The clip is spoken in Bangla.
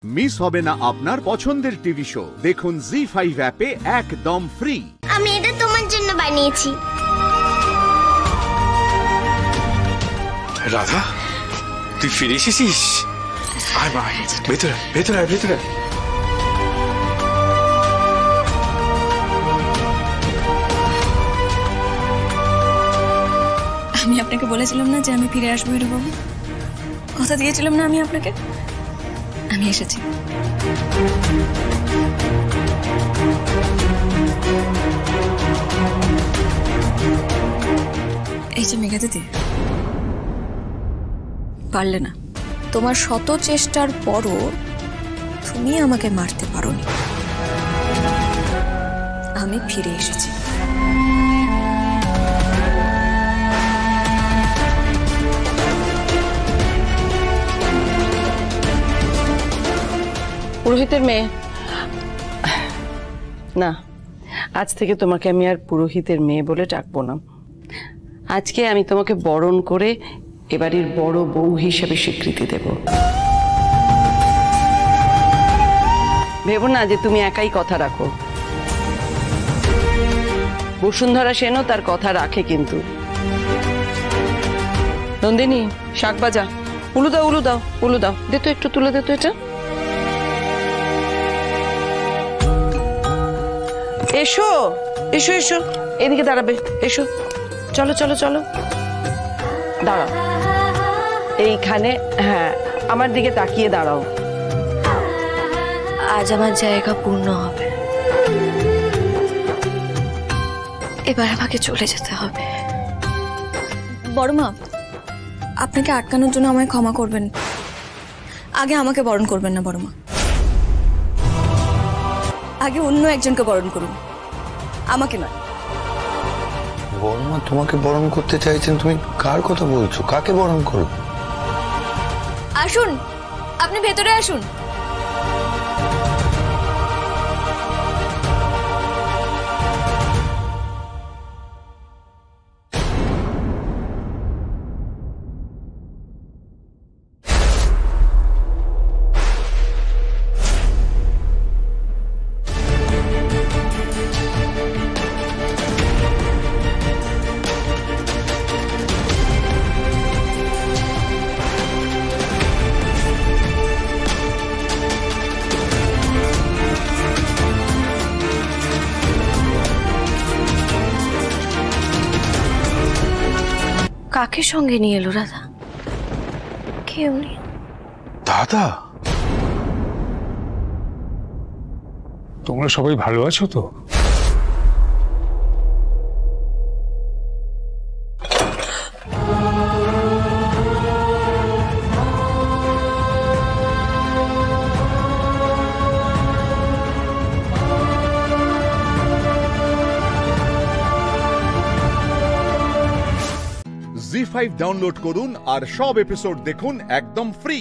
মিস হবে না আপনার পছন্দের টিভি শো। দেখুন জি5 অ্যাপে একদম ফ্রি। আমি এটা তোমার জন্য বানিয়েছি। রাধা, তুই ফিরে এসেছিস? আয় মা, ভেতরে ভেতরে আয়, ভেতরে। আমি আপনাকে বলেছিলাম না যে আমি ফিরে আসবো হিরু বাবু? কথা দিয়েছিলাম না আমি আপনাকে? আমি এসেছি। এই যে মেঘা দিদি, পারলে না। তোমার শত চেষ্টার পরও তুমি আমাকে মারতে পারোনি। আমি ফিরে এসেছি। পুরোহিতের মেয়ে না, আজ থেকে তোমাকে আমি আর পুরোহিতের মেয়ে বলে ডাকবো না। আজকে আমি তোমাকে বরণ করে এবারের বড় বউ হিসেবে স্বীকৃতি দেব। ভেবো না যে তুমি একাই কথা রাখো। বসুন্ধরা সেনও তার কথা রাখে কিন্তু। নন্দিনী, শাক বাজা, উলু দাও, উলু দাও, উলু দাও, দে তো একটু তুলে দে তো এটা। এসো এসো এসো, এদিকে দাঁড়াবে, এসো, চলো চলো চলো, দাঁড়াও এইখানে। হ্যাঁ, আমার দিকে তাকিয়ে দাঁড়াও। আজ আমার জায়গা পূর্ণ হবে। এবার আমাকে চলে যেতে হবে। বড়মা, আপনাকে আটকানোর জন্য আমায় ক্ষমা করবেন। আগে আমাকে বরণ করবেন না বড়মা, আগে অন্য একজনকে বরণ করুন, আমাকে নয়। বড়মা তোমাকে বরণ করতে চাইছেন, তুমি কার কথা বলছো? কাকে বরণ করবে? আসুন, আপনি ভেতরে আসুন। কাকে সঙ্গে নিয়ে এলো রাধা? কেউ নেই। দাদা, তোমরা সবাই ভালো আছো তো? জি5 ডাউনলোড করুন আর সব এপিসোড দেখুন একদম ফ্রি।